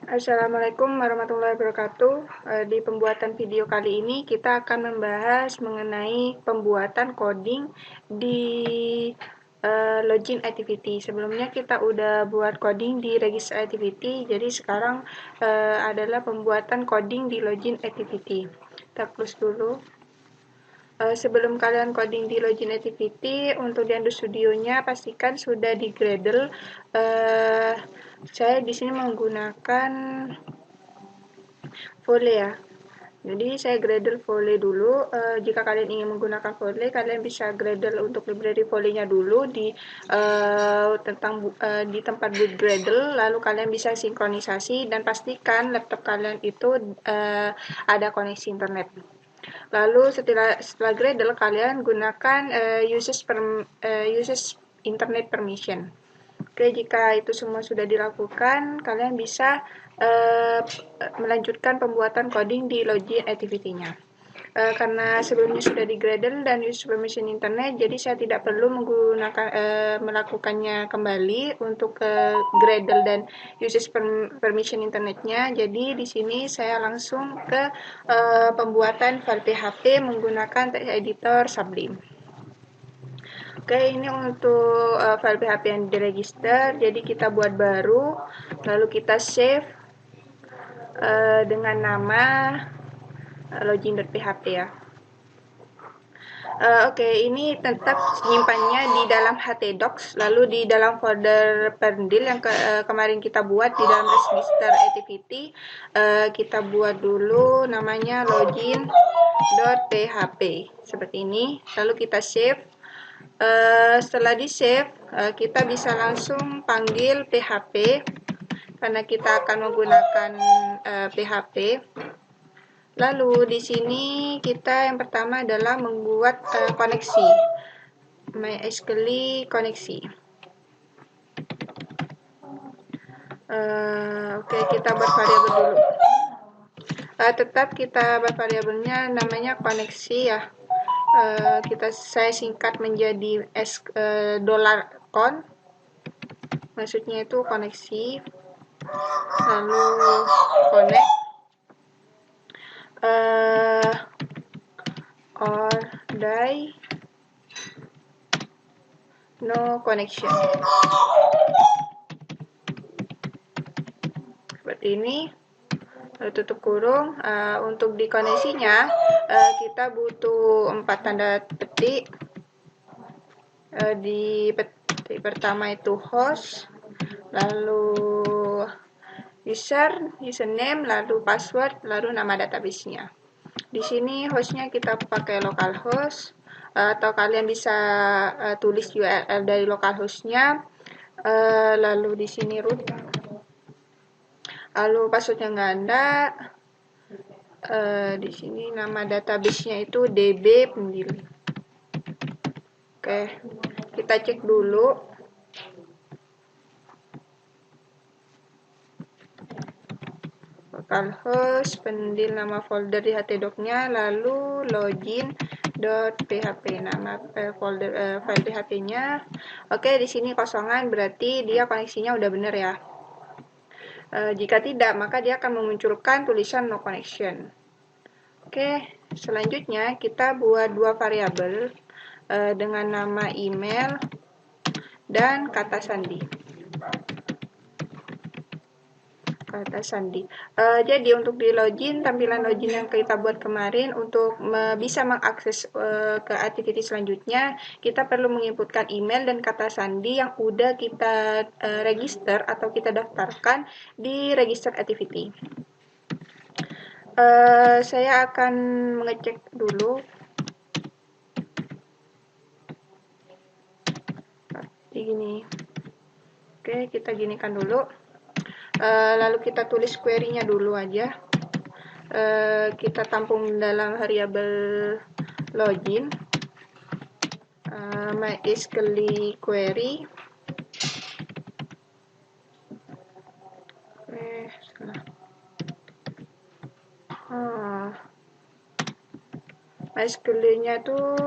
Assalamualaikum warahmatullahi wabarakatuh. Di pembuatan video kali ini kita akan membahas mengenai pembuatan coding di login activity. Sebelumnya kita udah buat coding di register activity, jadi sekarang adalah pembuatan coding di login activity. Kita close dulu. Sebelum kalian coding di login activity, untuk di Android Studio-nya pastikan sudah di Gradle. Saya di sini menggunakan Foley ya. Jadi saya Gradle Foley dulu. Jika kalian ingin menggunakan Foley, kalian bisa Gradle untuk library Foley-nya dulu di di tempat boot Gradle. Lalu kalian bisa sinkronisasi dan pastikan laptop kalian itu ada koneksi internet. Lalu setelah Gradle, kalian gunakan uses internet permission. Oke, jika itu semua sudah dilakukan, kalian bisa melanjutkan pembuatan coding di login activity-nya. Karena sebelumnya sudah di Gradle dan use permission internet, jadi saya tidak perlu melakukannya kembali untuk Gradle dan uses permission internetnya. Jadi di sini saya langsung ke pembuatan file PHP menggunakan text editor Sublime. Oke, ini untuk file PHP yang diregister. Jadi kita buat baru, lalu kita save dengan nama login.php ya. Oke, ini tetap nyimpannya di dalam htdocs, lalu di dalam folder pendil yang kemarin kita buat di dalam register activity. Kita buat dulu namanya login.php seperti ini, lalu kita save. Setelah di save, kita bisa langsung panggil PHP karena kita akan menggunakan PHP. Lalu di sini kita yang pertama adalah membuat koneksi, MySQL koneksi. Oke, kita buat variabel dulu. Tetap kita buat variabelnya namanya koneksi ya. Saya singkat menjadi $con, maksudnya itu koneksi, lalu connect or die no connection, seperti ini. Lalu tutup kurung. Untuk di koneksinya kita butuh 4 tanda petik. Di petik pertama itu host, lalu username, lalu password, lalu nama database-nya. Di sini hostnya kita pakai localhost, atau kalian bisa tulis URL dari localhost-nya. Lalu di sini root. Lalu passwordnya nggak ada. Di sini nama database-nya itu db pendil. Oke, kita cek dulu. Localhost, pendil nama folder di htdoc-nya, lalu login.php, nama folder file PHP-nya. Oke, di sini kosongan, berarti dia koneksinya udah bener ya. Jika tidak, maka dia akan memunculkan tulisan no connection. Oke, selanjutnya kita buat dua variabel dengan nama email dan kata sandi. Jadi untuk di login, tampilan login yang kita buat kemarin, untuk bisa mengakses ke activity selanjutnya, kita perlu menginputkan email dan kata sandi yang udah kita register atau kita daftarkan di register activity. Saya akan mengecek dulu. Seperti gini. Oke, kita ginikan dulu. Lalu kita tulis query-nya dulu aja. Kita tampung dalam variabel login, MySQL query. MySQL-nya tuh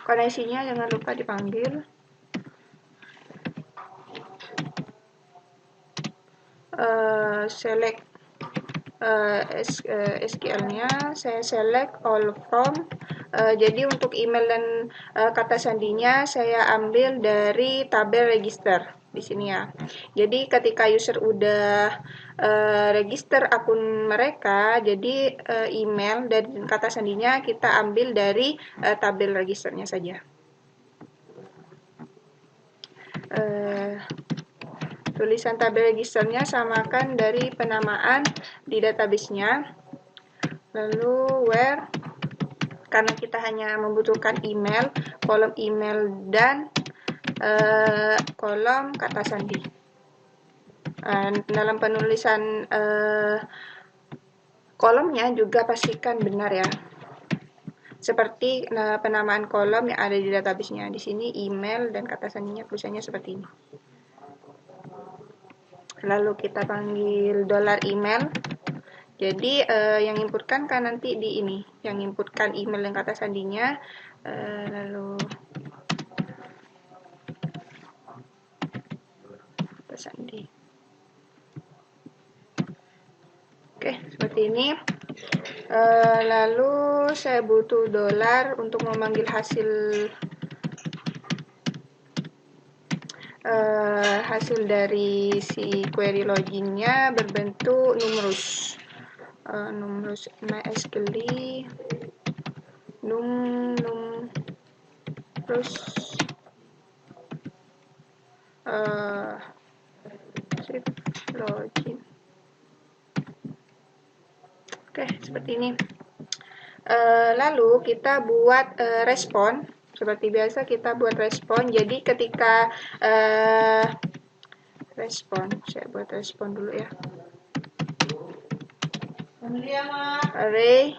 koneksinya jangan lupa dipanggil. select SQL-nya, saya select all from. Jadi untuk email dan kata sandinya saya ambil dari tabel register di sini ya. Jadi ketika user udah register akun mereka, jadi email dan kata sandinya kita ambil dari tabel registernya saja. Tulisan tabel registernya samakan dari penamaan di database-nya. Lalu where, karena kita hanya membutuhkan email, kolom email dan kolom kata sandi. Dalam penulisan kolomnya juga pastikan benar ya. Seperti penamaan kolom yang ada di database-nya. Di sini email dan kata sandinya tulisannya seperti ini. Lalu kita panggil $email. Jadi yang inputkan kan nanti di ini, yang inputkan email dan kata sandinya, lalu kata sandi. Oke, seperti ini. Lalu saya butuh $ untuk memanggil hasil dari si query loginnya berbentuk numerous. Numerous MySQL terus shift login. Oke, seperti ini. Lalu kita buat respon. Seperti biasa kita buat respon. Jadi ketika respon, saya buat respon dulu ya. Array.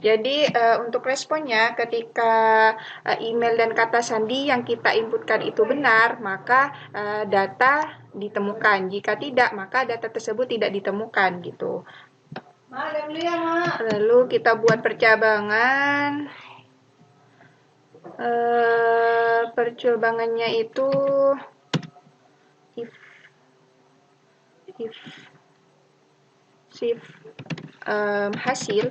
Jadi untuk responnya ketika email dan kata sandi yang kita inputkan itu benar, maka data ditemukan. Jika tidak, maka data tersebut tidak ditemukan gitu. Lalu kita buat percabangan. Percabangannya itu if hasil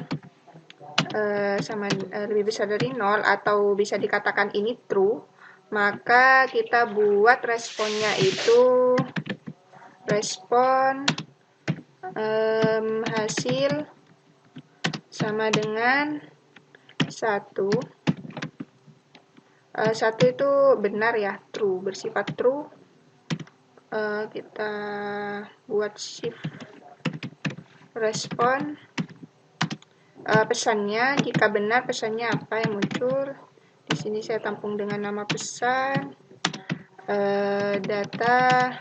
sama lebih besar dari 0 atau bisa dikatakan ini true, maka kita buat responnya itu respon hasil sama dengan 1. 1 itu benar ya, true, bersifat true. Kita buat shift respon. Pesannya, jika benar pesannya apa yang muncul. Di sini saya tampung dengan nama pesan. Data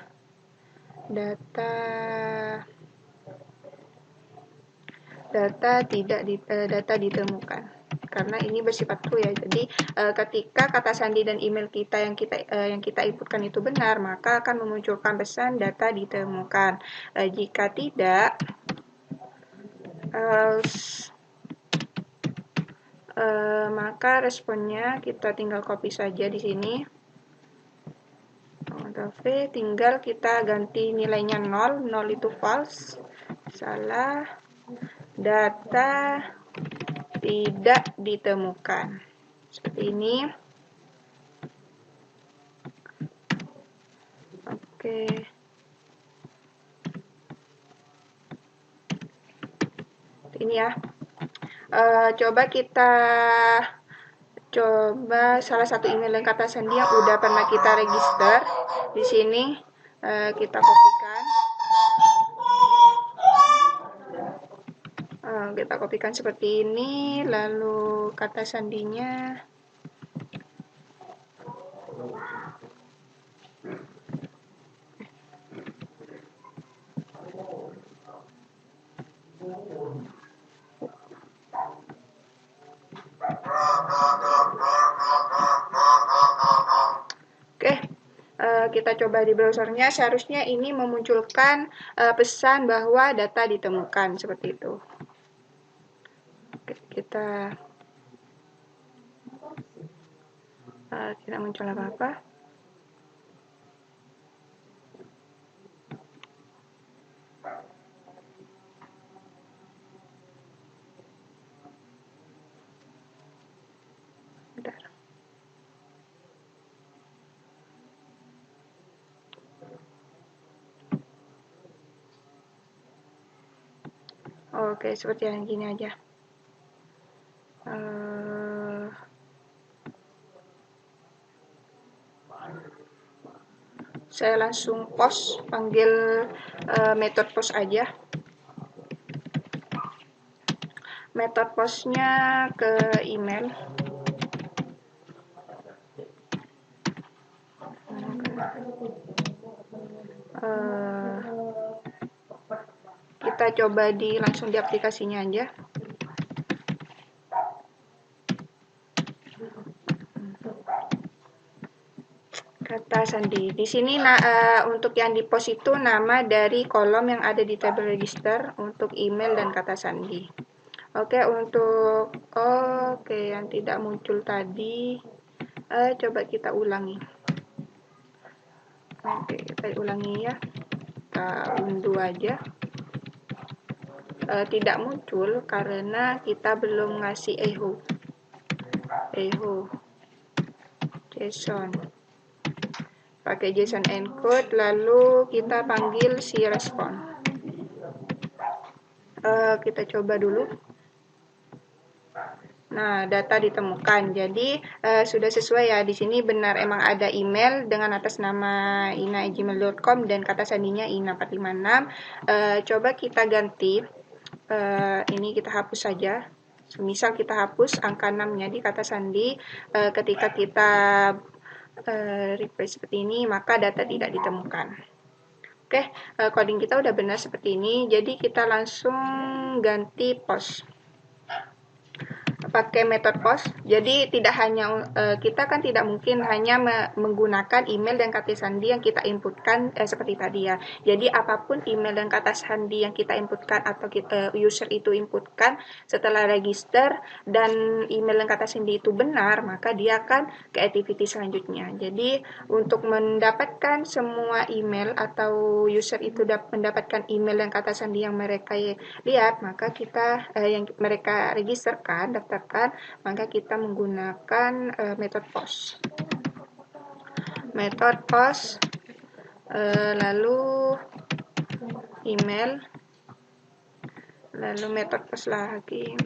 data ditemukan. Karena ini bersifat true ya. Jadi ketika kata sandi dan email kita yang kita inputkan itu benar, maka akan memunculkan pesan data ditemukan. Jika tidak, maka responnya kita tinggal copy saja di sini. Tinggal kita ganti nilainya 0 itu false, salah, data tidak ditemukan. Seperti ini. Oke. Ini ya. Coba salah satu email dan kata sandi yang udah pernah kita register. Di sini kita kopikan. Kita kopikan seperti ini, lalu kata sandinya kita coba di browsernya, seharusnya ini memunculkan pesan bahwa data ditemukan seperti itu. Oke, kita tidak muncul apa-apa. Oke, seperti yang gini aja. Saya langsung post, panggil method post aja. Method postnya ke email. Kita coba langsung di aplikasinya aja. Kata sandi. Di sini untuk yang di post itu nama dari kolom yang ada di tabel register untuk email dan kata sandi. Oke, yang tidak muncul tadi, coba kita ulangi. Oke, kita ulangi ya. Kita unduh aja. Tidak muncul karena kita belum ngasih echo JSON. Pakai JSON encode, lalu kita panggil si respon. Kita coba dulu. Nah, data ditemukan. Jadi sudah sesuai ya. Di sini benar emang ada email dengan atas nama ina@gmail.com dan kata sandinya ina456. Coba kita ganti. Ini kita hapus saja. Misal kita hapus angka 6-nya di kata sandi. Ketika kita refresh seperti ini, maka data tidak ditemukan. Oke, coding kita udah benar seperti ini. Jadi kita langsung ganti post. Pakai metode post. Jadi tidak hanya kita kan tidak mungkin hanya menggunakan email dan kata sandi yang kita inputkan seperti tadi ya. Jadi apapun email dan kata sandi yang kita inputkan atau user itu inputkan setelah register dan email dan kata sandi itu benar, maka dia akan ke activity selanjutnya. Jadi untuk mendapatkan semua email atau user itu mendapatkan email dan kata sandi yang mereka lihat, maka kita yang mereka registerkan, daftarkan, maka kita menggunakan metode post. Metode post, lalu email, lalu metode post lagi,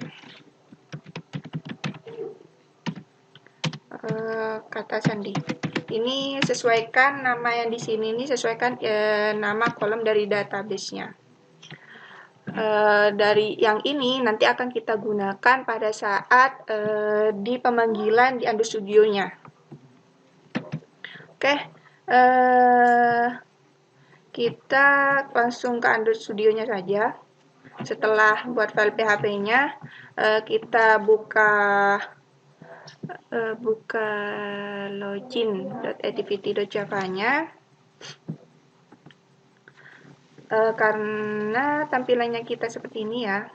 kata sandi. Ini sesuaikan nama yang di sini, ini sesuaikan nama kolom dari database-nya. Dari yang ini nanti akan kita gunakan pada saat di pemanggilan di Android Studio-nya. Oke, kita langsung ke Android Studio-nya saja. Setelah buat file PHP-nya, kita buka login.activity.java-nya. Karena tampilannya kita seperti ini ya.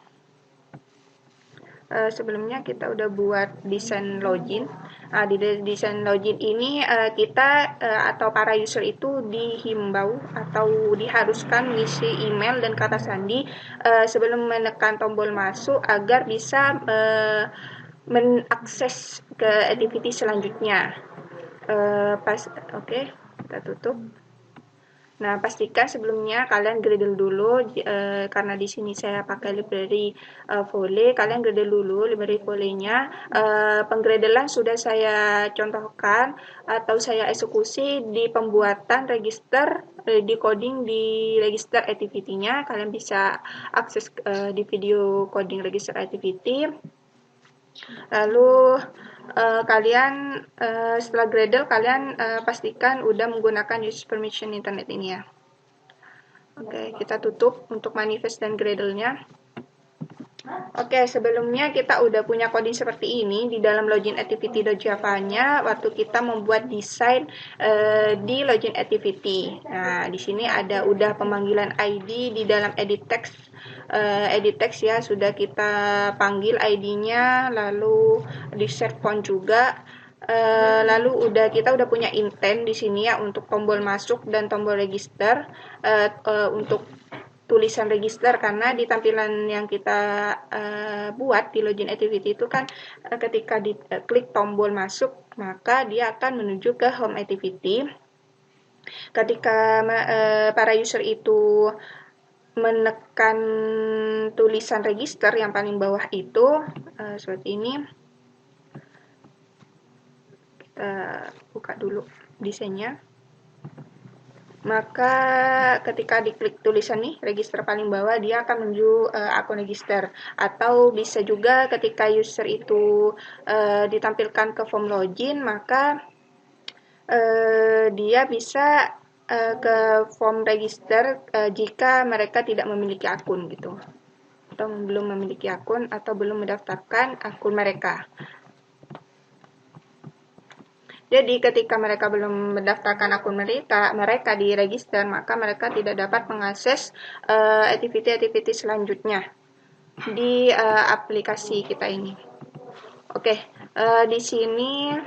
Sebelumnya kita udah buat desain login. Di desain login ini kita atau para user itu dihimbau atau diharuskan mengisi email dan kata sandi sebelum menekan tombol masuk agar bisa mengakses ke activity selanjutnya. Oke, kita tutup. Nah, pastikan sebelumnya kalian gradle dulu karena di sini saya pakai library Foley. Kalian gradle dulu library Foley-nya. Penggradelan sudah saya contohkan atau saya eksekusi di pembuatan register di coding di register activity-nya. Kalian bisa akses di video coding register activity. Lalu kalian setelah Gradle kalian pastikan udah menggunakan use permission internet ini ya. Oke, kita tutup untuk manifest dan Gradle-nya. Oke, sebelumnya kita udah punya coding seperti ini di dalam login activity.java-nya waktu kita membuat desain di login activity. Nah, di sini ada udah pemanggilan ID di dalam edit text ya, sudah kita panggil ID-nya, lalu di set font juga. Lalu kita udah punya intent di sini ya untuk tombol masuk dan tombol register untuk tulisan register, karena di tampilan yang kita buat di login activity itu kan ketika diklik tombol masuk maka dia akan menuju ke home activity. Ketika para user itu menekan tulisan register yang paling bawah itu seperti ini. Kita buka dulu desainnya. Maka ketika diklik tulisan nih register paling bawah, dia akan menuju akun register. Atau bisa juga ketika user itu ditampilkan ke form login, maka dia bisa ke form register jika mereka tidak memiliki akun gitu, atau belum memiliki akun atau belum mendaftarkan akun mereka. Jadi ketika mereka belum mendaftarkan akun mereka di register, maka mereka tidak dapat mengakses activity-activity selanjutnya di aplikasi kita ini. Oke, di sini.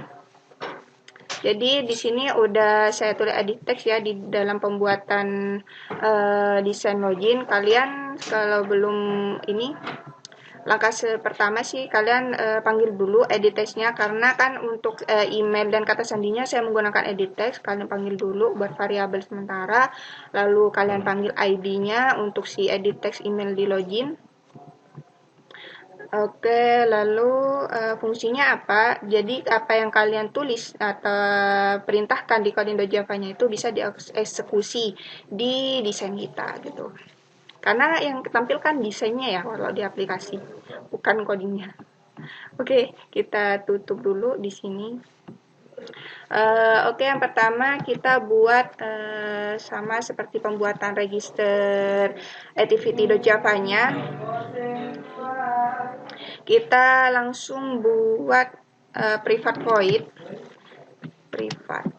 Jadi di sini udah saya tulis edit text ya di dalam pembuatan desain login. Kalian kalau belum ini, langkah pertama sih kalian panggil dulu edit text-nya, karena kan untuk email dan kata sandinya saya menggunakan edit text. Kalian panggil dulu buat variabel sementara, lalu kalian panggil ID-nya untuk si edit text email di login. Oke, lalu fungsinya apa? Jadi apa yang kalian tulis atau perintahkan di coding.java-nya itu bisa dieksekusi di desain kita gitu. Karena yang ditampilkan desainnya ya kalau di aplikasi, bukan codingnya. Oke, kita tutup dulu di sini. Oke, yang pertama kita buat sama seperti pembuatan register activity.java-nya. Kita langsung buat private void. Private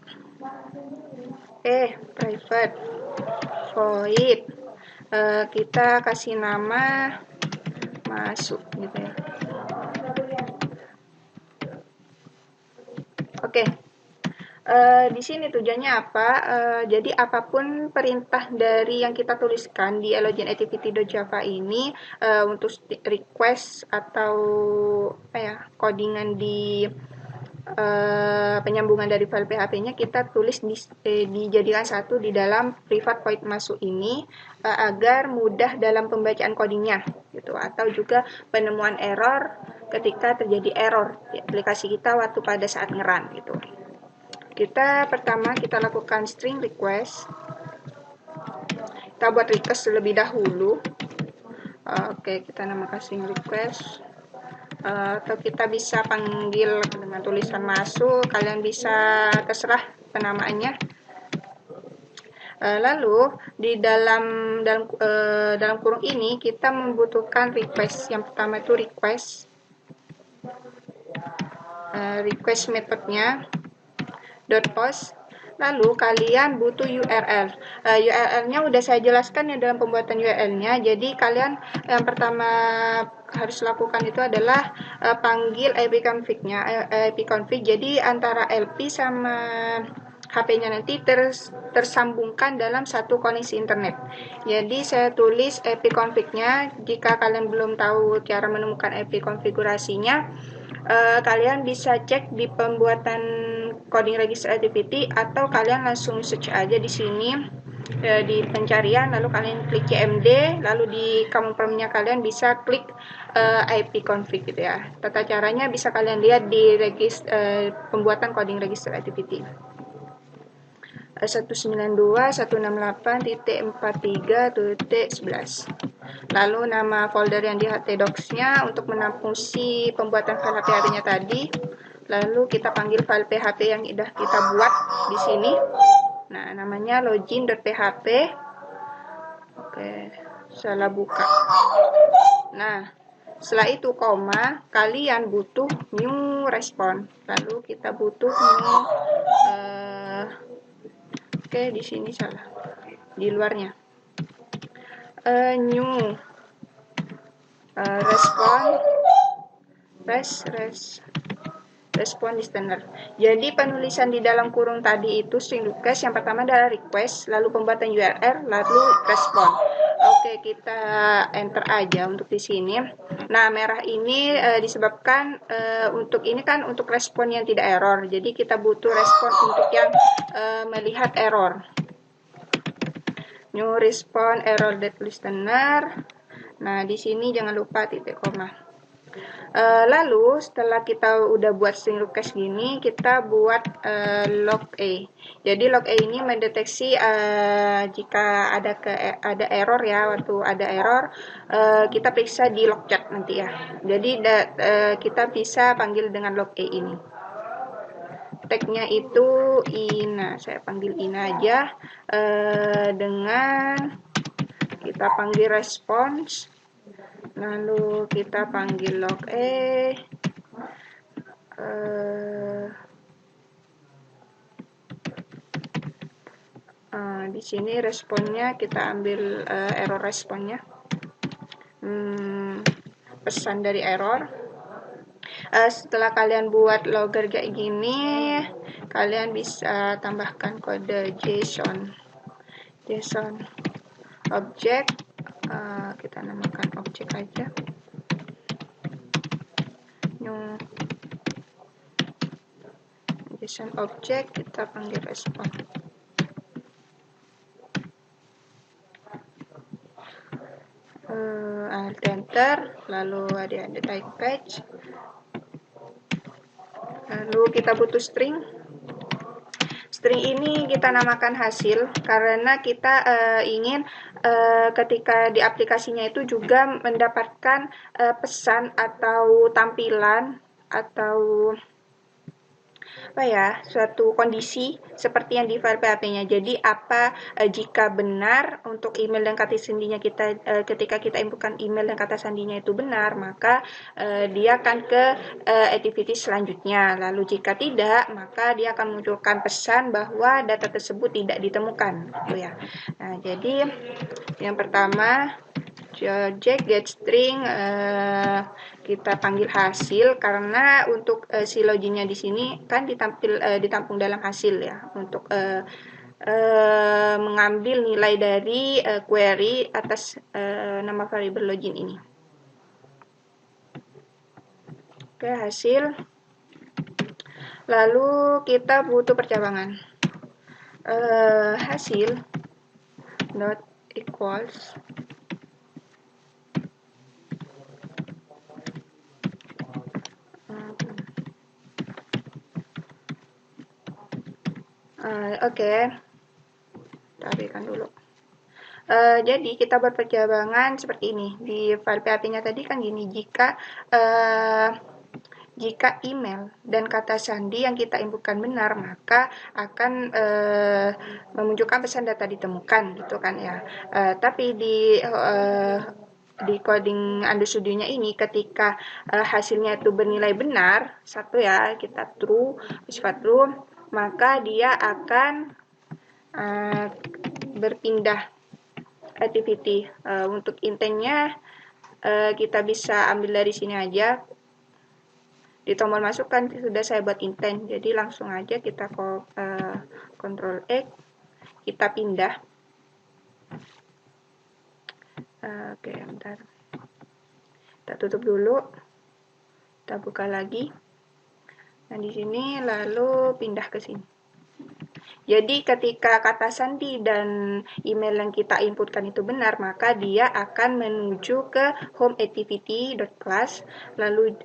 void. Kita kasih nama masuk gitu ya. Oke. Di sini tujuannya apa? Jadi apapun perintah dari yang kita tuliskan di login activity.java ini untuk request atau codingan di penyambungan dari file PHP-nya kita tulis dijadikan satu di dalam private void masuk ini agar mudah dalam pembacaan codingnya gitu, atau juga penemuan error ketika terjadi error di aplikasi kita waktu pada saat ngerun gitu. Pertama kita lakukan string request. Kita buat request terlebih dahulu. Oke, kita namakan string request. Atau kita bisa panggil dengan tulisan masuk. Kalian bisa terserah penamaannya. Lalu di dalam kurung ini kita membutuhkan request. Yang pertama itu request. Request methodnya .post, lalu kalian butuh URL. URL-nya udah saya jelaskan ya dalam pembuatan URL-nya. Jadi kalian yang pertama harus lakukan itu adalah panggil ipconfig-nya. ipconfig. Jadi antara LP sama HP-nya nanti tersambungkan dalam satu koneksi internet. Jadi saya tulis ipconfig-nya. Jika kalian belum tahu cara menemukan IP konfigurasinya, kalian bisa cek di pembuatan coding register activity, atau kalian langsung search aja di sini di pencarian, lalu kalian klik cmd, lalu di command prompt-nya kalian bisa klik ipconfig gitu ya. Tata caranya bisa kalian lihat di pembuatan coding register activity. 192.168.43.11. Lalu nama folder yang di htdocs-nya untuk menampung si pembuatan file PHP-nya tadi. Lalu kita panggil file PHP yang sudah kita buat di sini. Nah, namanya login.php. Oke, salah buka. Nah, setelah itu koma, kalian butuh new response. Lalu kita butuh new oke, di sini salah. Di luarnya. New respon listener. Jadi penulisan di dalam kurung tadi itu string request, yang pertama adalah request, lalu pembuatan URL, lalu respon. Oke, kita enter aja untuk di sini. Nah, merah ini disebabkan untuk ini kan untuk respon yang tidak error. Jadi kita butuh respon untuk yang melihat error. new respond error that listener. Nah, di sini jangan lupa titik koma. Lalu setelah kita udah buat string request gini, kita buat log A. Jadi log A ini mendeteksi jika ada error ya, waktu ada error kita periksa di log chat nanti ya. Jadi kita bisa panggil dengan log A ini. Tagnya itu ina, saya panggil ina aja, dengan kita panggil response. Lalu kita panggil log E. Di sini responnya kita ambil error responnya, pesan dari error. Setelah kalian buat logger kayak gini, kalian bisa tambahkan kode JSON object. Kita namakan objek aja, new JSON object, kita panggil respon. Alt enter, lalu ada type page, lalu kita butuh string. String ini kita namakan hasil karena kita ingin ketika di aplikasinya itu juga mendapatkan pesan atau tampilan atau suatu kondisi seperti yang di file PHP-nya. Jadi jika benar untuk email dan kata sandinya kita, ketika kita inputkan email dan kata sandinya itu benar, maka dia akan ke activity selanjutnya. Lalu jika tidak, maka dia akan munculkan pesan bahwa data tersebut tidak ditemukan, gitu ya. Nah, jadi yang pertama object get string, kita panggil hasil karena untuk si loginnya di sini kan ditampung dalam hasil ya, untuk mengambil nilai dari query atas nama variable login ini. Oke, hasil. Lalu kita butuh percabangan. Hasil dot equals Oke, tabrikan dulu. Jadi kita buat percabangan seperti ini. Di file PHP-nya tadi kan gini, jika email dan kata sandi yang kita inputkan benar, maka akan memunculkan pesan data ditemukan, gitu kan ya. Tapi di coding Android Studio-nya ini, ketika hasilnya itu bernilai benar, satu ya, kita true, sifat true, maka dia akan berpindah activity. Untuk intentnya kita bisa ambil dari sini aja. Di tombol masukkan sudah saya buat intent, jadi langsung aja kita Ctrl X, kita pindah. Oke, bentar. Kita tutup dulu. Kita buka lagi. Nah, di sini lalu pindah ke sini. Jadi ketika kata sandi dan email yang kita inputkan itu benar, maka dia akan menuju ke home activity.class, lalu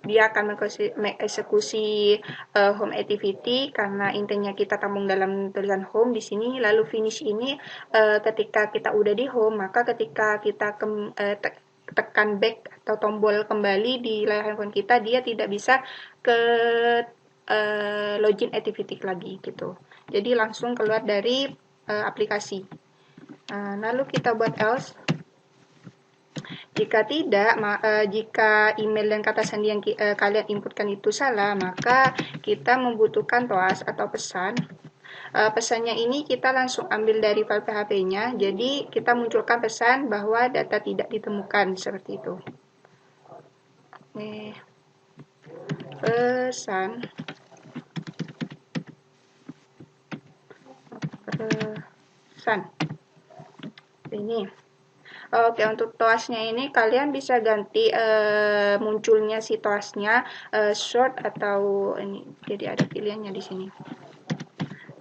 dia akan mengeksekusi home activity karena intinya kita tampung dalam tulisan home di sini. Lalu finish ini ketika kita udah di home, maka ketika kita tekan back atau tombol kembali di layar handphone kita, dia tidak bisa ke login activity lagi gitu. Jadi langsung keluar dari aplikasi. Lalu kita buat else. Jika tidak, jika email dan kata sandi yang kalian inputkan itu salah, maka kita membutuhkan toas atau pesan. Pesannya ini kita langsung ambil dari file PHP-nya, jadi kita munculkan pesan bahwa data tidak ditemukan, seperti itu. Oke. Pesan ini. Oke, untuk toasnya ini kalian bisa ganti munculnya si toasnya short atau ini, jadi ada pilihannya di sini.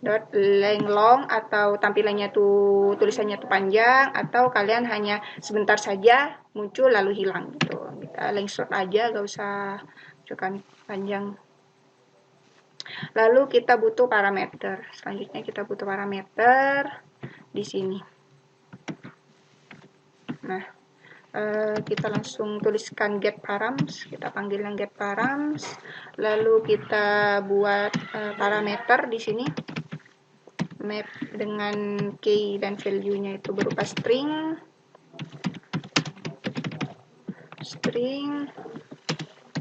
dot length long, atau tampilannya tuh tulisannya tuh panjang, atau kalian hanya sebentar saja muncul lalu hilang gitu. Kita length short aja, gak usah cukup panjang. Lalu kita butuh parameter. Selanjutnya kita butuh parameter di sini. Nah, kita langsung tuliskan get params. Kita panggil yang get params. Lalu kita buat parameter di sini. Map dengan key dan value-nya itu berupa string.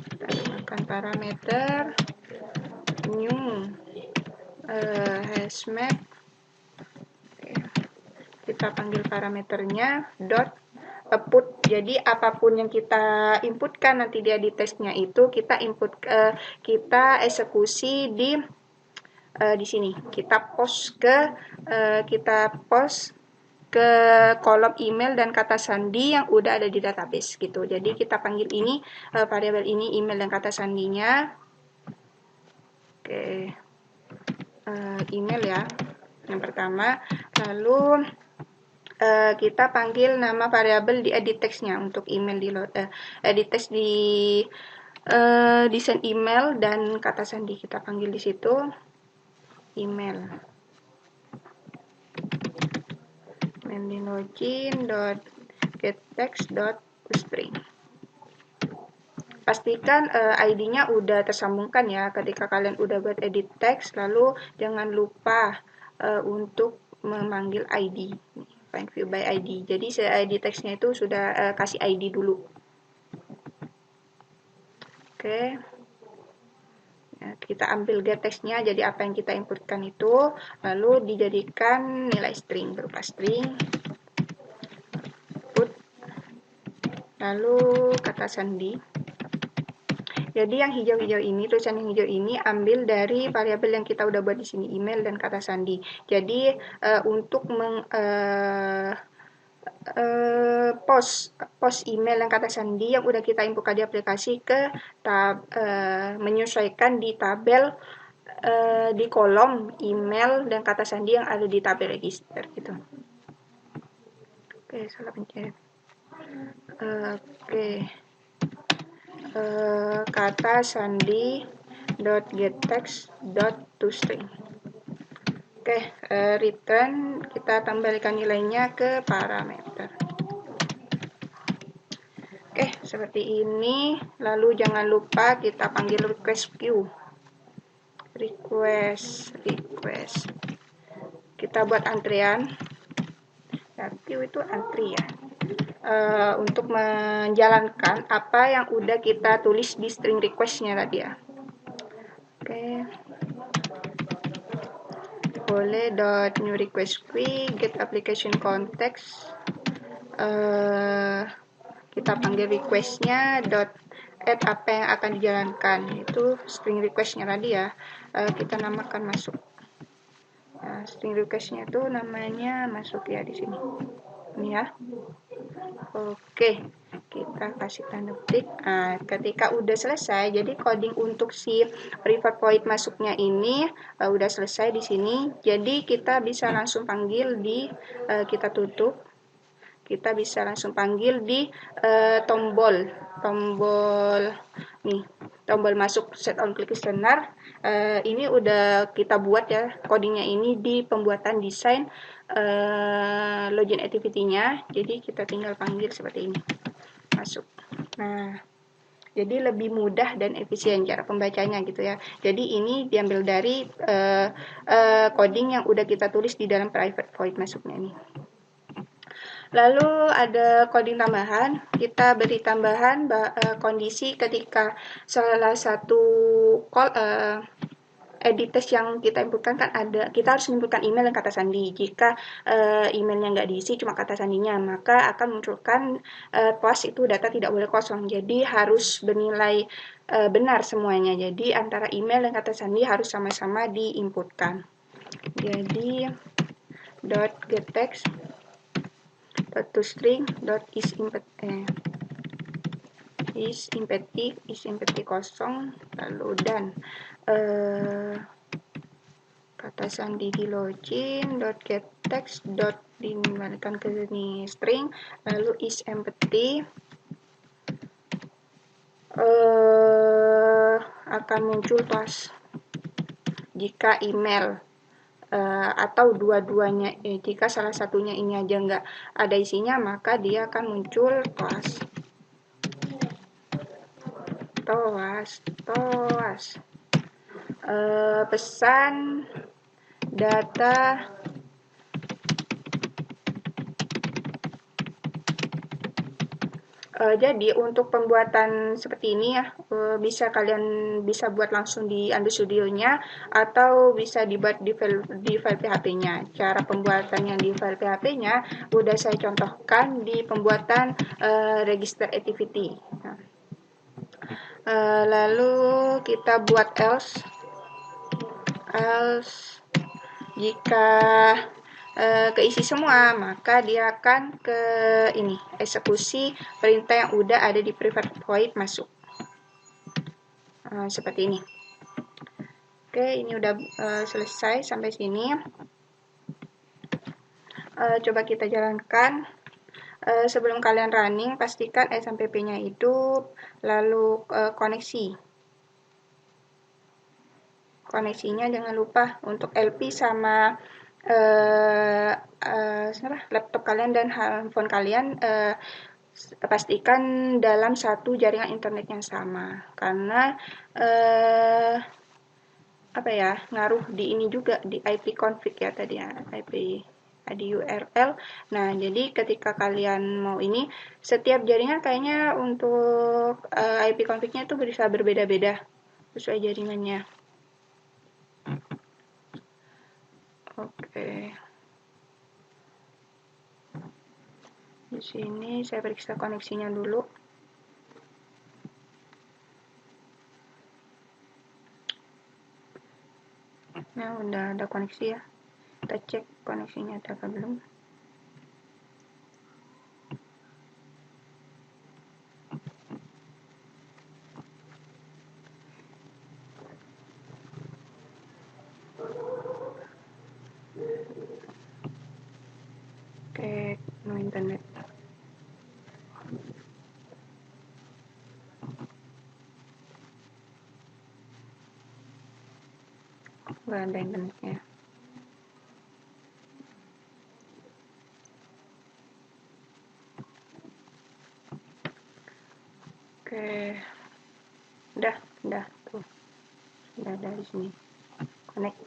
Kita gunakan parameter new hashmap. Kita panggil parameternya dot put. Jadi apapun yang kita inputkan nanti dia di teksnya itu kita kita eksekusi di sini. Kita post ke kolom email dan kata sandi yang udah ada di database gitu. Jadi kita panggil ini variabel ini email dan kata sandinya. Oke. Email ya. Yang pertama, lalu kita panggil nama variabel di edit text-nya untuk email di edit text di desain email dan kata sandi kita panggil di situ email. login.getText.toString. Pastikan ID-nya udah tersambungkan ya ketika kalian udah buat edit text. Lalu jangan lupa untuk memanggil ID. Find view by ID. Jadi ID text-nya itu sudah kasih ID dulu. Oke. Ya, kita ambil get text-nya, jadi apa yang kita inputkan itu lalu dijadikan nilai string berupa string put lalu kata sandi. Jadi yang hijau-hijau ini, tulisan yang hijau ini ambil dari variabel yang kita udah buat di sini, email dan kata sandi. Jadi untuk post email dan kata sandi yang udah kita inputkan di aplikasi ke menyesuaikan di tabel di kolom email dan kata sandi yang ada di tabel register gitu. Oke, salah pencet. Oke. Kata sandi .getText.toString. Oke, return, kita tambahkan nilainya ke parameter. Oke, seperti ini. Lalu jangan lupa kita panggil request queue. Request. Kita buat antrian. Ya, queue itu antri ya. Untuk menjalankan apa yang udah kita tulis di string request-nya tadi ya. Oke. Boleh .new request queue get application context. Kita panggil request-nya add apa yang akan dijalankan, itu string request-nya tadi ya. Kita namakan masuk. Nah, string request-nya itu namanya masuk ya di sini. Ini ya. Oke, kita kasih tanda petik. Nah, ketika udah selesai, jadi coding untuk si preferred void masuknya ini udah selesai di sini. Jadi kita bisa langsung panggil di kita tutup. Kita bisa langsung panggil di tombol nih, tombol masuk set on click listener. Ini udah kita buat ya codingnya ini di pembuatan desain login activity-nya. Jadi kita tinggal panggil seperti ini, masuk. Nah, jadi lebih mudah dan efisien cara pembacanya gitu ya. Jadi ini diambil dari coding yang udah kita tulis di dalam private void masuknya ini. Lalu ada coding tambahan, kita beri tambahan kondisi ketika salah satu edit text yang kita inputkan kan ada, kita harus inputkan email dan kata sandi. Jika emailnya nggak diisi cuma kata sandinya, maka akan munculkan post itu data tidak boleh kosong. Jadi harus bernilai benar semuanya. Jadi antara email dan kata sandi harus sama-sama diinputkan. Jadi .getText .toString is empty kosong, lalu dan atasan di login get text dikembalikan ke ini string, lalu is empty, akan muncul class jika email atau dua-duanya, jika salah satunya ini aja nggak ada isinya, maka dia akan muncul class toas pesan data jadi untuk pembuatan seperti ini ya, kalian bisa buat langsung di Android Studio-nya atau bisa dibuat di file PHP-nya. Cara pembuatannya di file PHP-nya udah saya contohkan di pembuatan register activity. Nah, lalu kita buat else jika keisi semua, maka dia akan ke ini eksekusi perintah yang udah ada di private void masuk. Seperti ini. Oke, ini udah selesai sampai sini. Coba kita jalankan. Sebelum kalian running, pastikan SMPP-nya hidup, lalu koneksinya jangan lupa untuk LP sama laptop kalian dan handphone kalian, pastikan dalam satu jaringan internet yang sama, karena ngaruh di ini juga, di IP config ya tadi ya, di URL. Nah, jadi ketika kalian mau ini, setiap jaringan kayaknya untuk IP config-nya itu bisa berbeda-beda sesuai jaringannya. Oke. Di sini saya periksa koneksinya dulu. Nah, udah ada koneksi ya. Kita cek koneksinya ada apa belum. Oke, no internet. Nggak ada internetnya. Oke, udah tuh, udah ada di sini. Connect.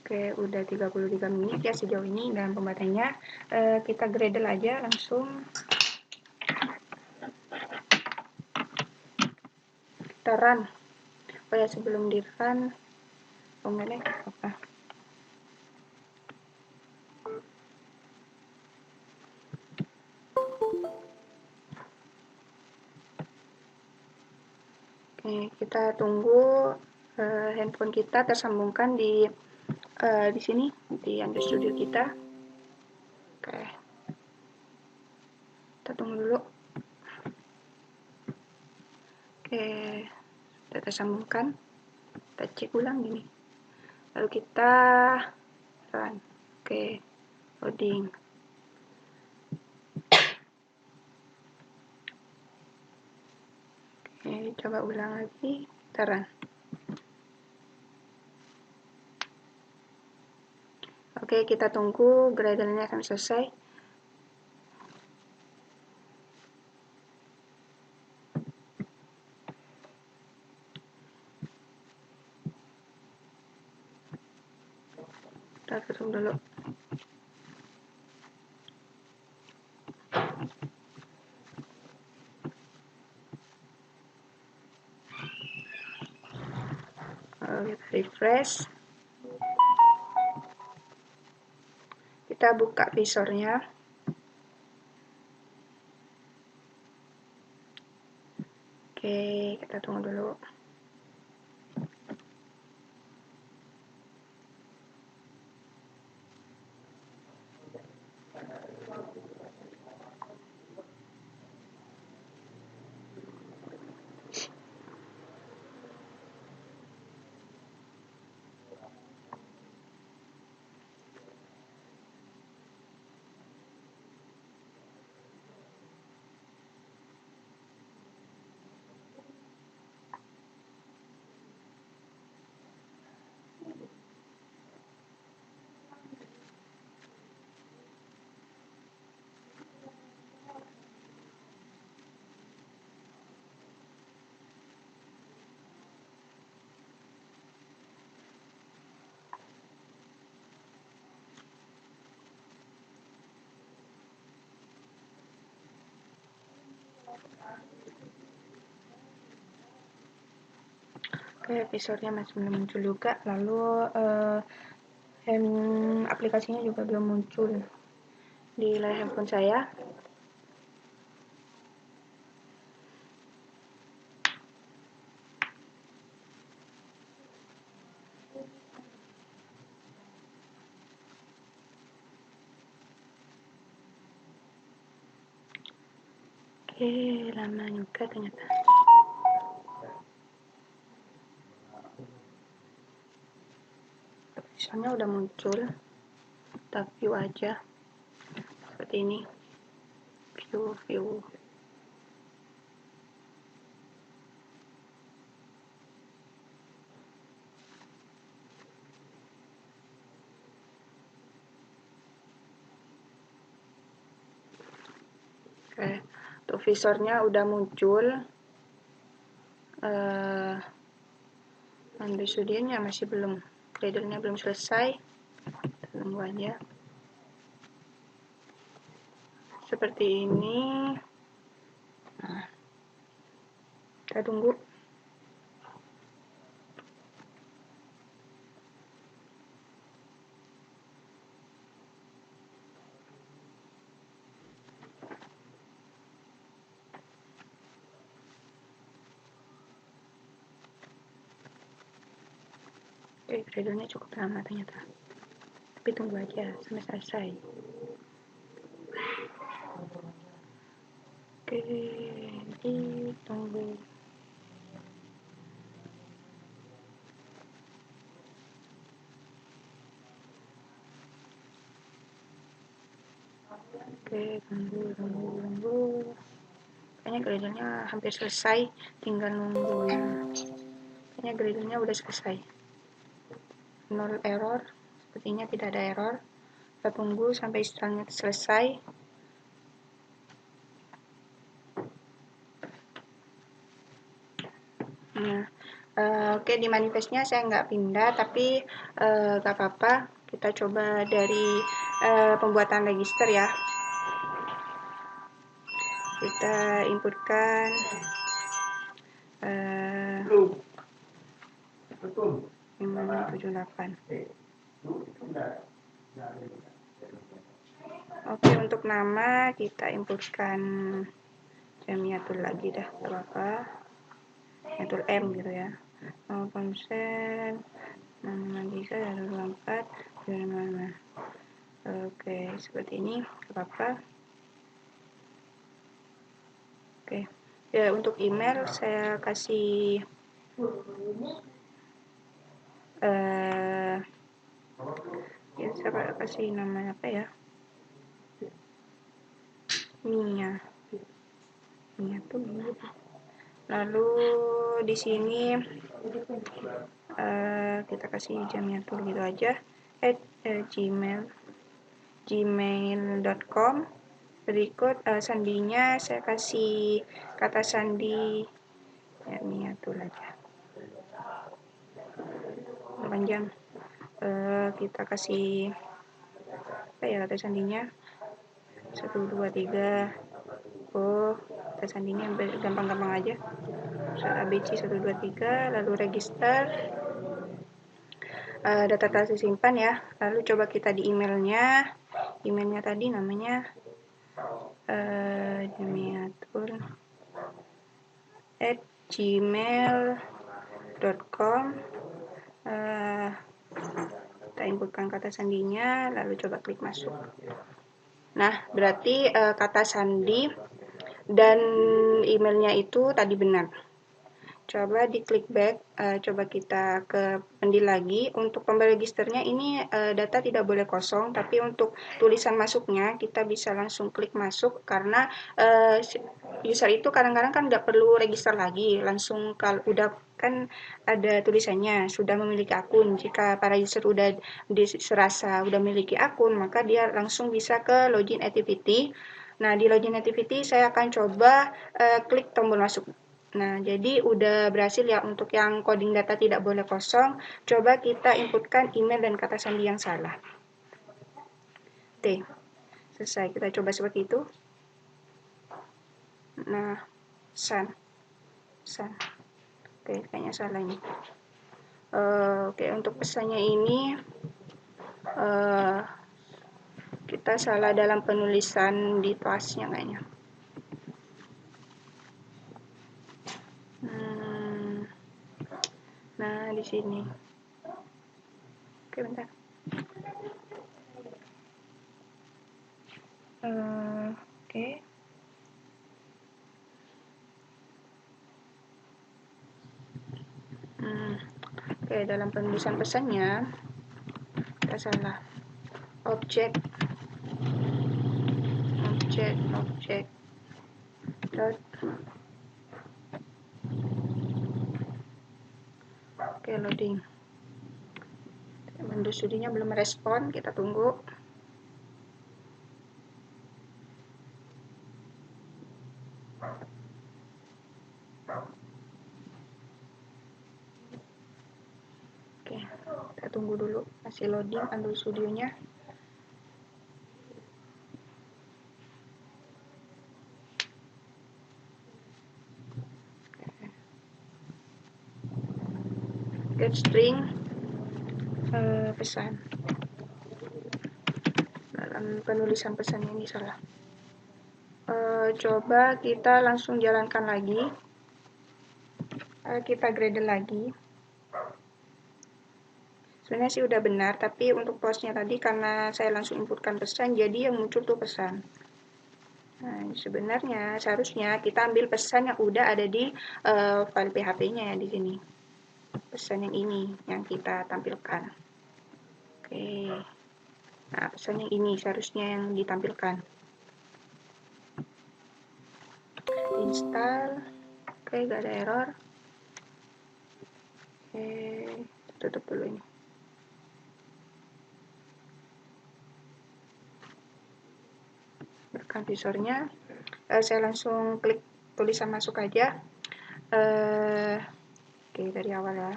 Oke, udah 33 menit ya sejauh ini dalam pembuatannya. Kita gradle aja langsung. Kita run. Oh ya, sebelum di run, enggak deh, apa? Oke, kita tunggu handphone kita tersambungkan di sini, di Android Studio kita. Oke, kita tunggu dulu. Oke, sudah tersambungkan. Kita cek ulang gini. Lalu kita run. Oke, loading. Oke, coba ulang lagi. Kita run. Oke, kita tunggu gradle-nya akan selesai. Kita tutup dulu. Kita refresh. Kita buka visornya. Oke, kita tunggu dulu. Oke, visornya masih belum muncul juga. Lalu aplikasinya juga belum muncul di layar handphone saya. Oke, lama juga ternyata. Visornya udah muncul, kita view aja seperti ini. View. Oke, untuk visornya udah muncul. Android Studionya masih belum, Gradle-nya belum selesai. Tunggu aja. Seperti ini. Nah, kita tunggu. Oke, Gradle-nya cukup lama ternyata. Tapi tunggu aja sampai selesai. Oke, ditunggu. Oke, tunggu. Kayaknya Gradle-nya hampir selesai, tinggal nunggu. Kayaknya Gradle-nya udah selesai. 0 error, sepertinya tidak ada error. Kita tunggu sampai installnya selesai. Nah, oke, di manifestnya saya nggak pindah, tapi nggak apa-apa. Kita coba dari pembuatan register ya. Kita inputkan 578. Oke, untuk nama kita inputkan Jamiatul lagi dah, apa-apa. Jamiatul M gitu ya. Konsen 653 124 Oke, seperti ini, apa-apa. Oke, ya untuk email saya kasih ya saya kasih namanya apa ya, Mia tuh gitu. Lalu di sini kita kasih Jamiatul gitu aja gmail.com. Berikut sandinya saya kasih kata sandi Jamiatul aja, panjang. Kita kasih apa ya kata sandinya, 1 2 3. Kata sandinya gampang-gampang aja, ABC 1 2 3, lalu register. Data tersimpan ya. Lalu coba kita di emailnya tadi namanya jamiatul@gmail.com. Kita inputkan kata sandinya, lalu coba klik masuk. Nah, berarti kata sandi dan emailnya itu tadi benar. Coba di klik back, coba kita ke pendil lagi. Untuk tombol registernya ini data tidak boleh kosong, tapi untuk tulisan masuknya kita bisa langsung klik masuk, karena user itu kadang-kadang kan nggak perlu register lagi, langsung kalau udah kan ada tulisannya sudah memiliki akun. Jika para user udah serasa udah memiliki akun, maka dia langsung bisa ke login activity. Nah, di login activity saya akan coba klik tombol masuk. Nah, jadi udah berhasil ya untuk yang coding data tidak boleh kosong. Coba kita inputkan email dan kata sandi yang salah. Oke, selesai. Kita coba seperti itu. Nah, sun. Oke, kayaknya salah ini. Oke, untuk pesannya ini kita salah dalam penulisan di tasnya kayaknya. Nah, di sini. Oke, bentar. Oke. Oke, dalam penulisan pesannya kita salah. Objek dot. Oke, loading. Windows Studio-nya belum merespon, kita tunggu. Oke, kita tunggu dulu, masih loading Windows Studio-nya. Get string pesan. Dalam penulisan pesan ini salah. Coba kita langsung jalankan lagi. Kita grade lagi. Sebenarnya sih udah benar, tapi untuk pause-nya tadi karena saya langsung inputkan pesan, jadi yang muncul tuh pesan. Nah, sebenarnya seharusnya kita ambil pesan yang udah ada di file PHP-nya ya di sini. Pesan yang ini yang kita tampilkan. Oke. Nah, pesan yang ini seharusnya yang ditampilkan. Install. Oke, gak ada error. Oke, tutup dulu ini. Bukan visornya. Saya langsung klik tulisan masuk aja. Oke, dari awal ya.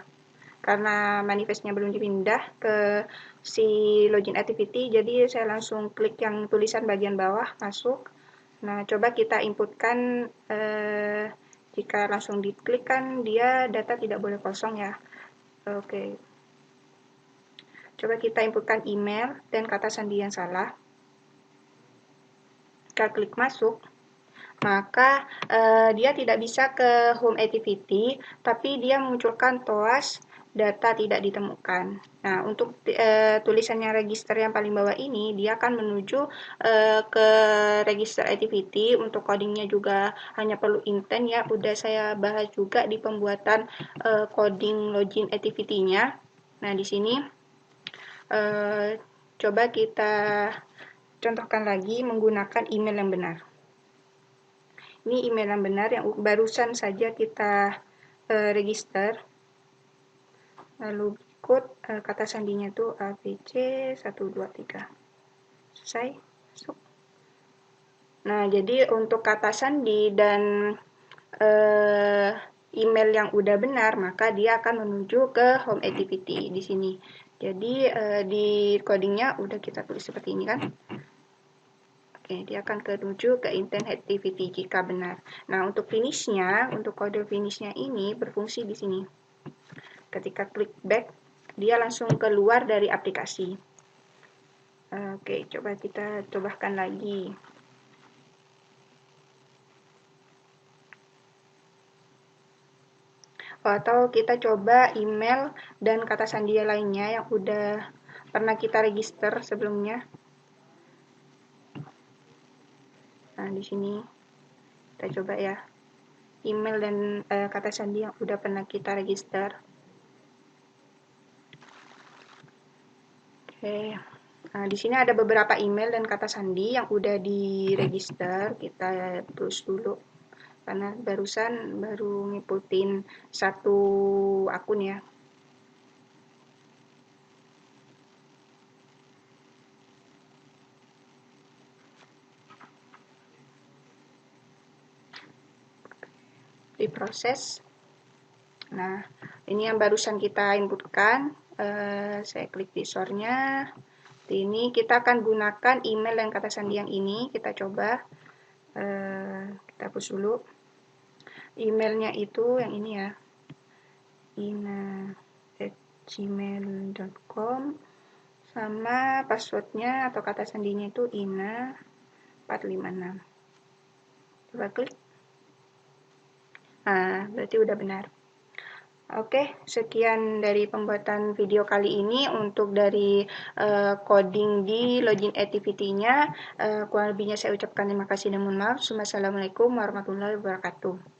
Karena manifestnya belum dipindah ke si login activity, jadi saya langsung klik yang tulisan bagian bawah masuk. Nah, coba kita inputkan, jika langsung diklik kan dia data tidak boleh kosong ya. Oke. Coba kita inputkan email dan kata sandi yang salah. Kita klik masuk. Maka dia tidak bisa ke home activity, tapi dia memunculkan TOAS data tidak ditemukan. Nah, untuk tulisannya register yang paling bawah ini, dia akan menuju ke register activity. Untuk codingnya juga hanya perlu intent ya, udah saya bahas juga di pembuatan coding login activity-nya. Nah, di sini coba kita contohkan lagi menggunakan email yang benar. Ini email yang benar yang barusan saja kita register. Lalu berikut kata sandinya itu ABC123. Selesai, masuk. Nah, jadi untuk kata sandi dan email yang udah benar, maka dia akan menuju ke home activity di sini. Jadi di codingnya udah kita tulis seperti ini kan. Oke, dia akan menuju ke intent activity jika benar. Nah, untuk finishnya, untuk kode finishnya ini berfungsi di sini. Ketika klik back, dia langsung keluar dari aplikasi. Oke, coba kita cobakan lagi. Atau kita coba email dan kata sandi lainnya yang udah pernah kita register sebelumnya. Nah, di sini kita coba ya. Email dan kata sandi yang udah pernah kita register. Oke. Nah, di sini ada beberapa email dan kata sandi yang udah diregister. Kita tulis dulu. Karena barusan baru ngikutin satu akun ya. Diproses. Nah, ini yang barusan kita inputkan. Saya klik visornya. Ini kita akan gunakan email dan kata sandi yang ini. Kita coba. Kita hapus dulu. Emailnya itu yang ini ya, ina@gmail.com, sama passwordnya atau kata sandinya itu ina456. Coba klik. Nah, berarti udah benar. Oke, sekian dari pembuatan video kali ini untuk dari coding di login activity-nya. Kurang lebihnya saya ucapkan terima kasih dan mohon maaf. Wassalamualaikum warahmatullahi wabarakatuh.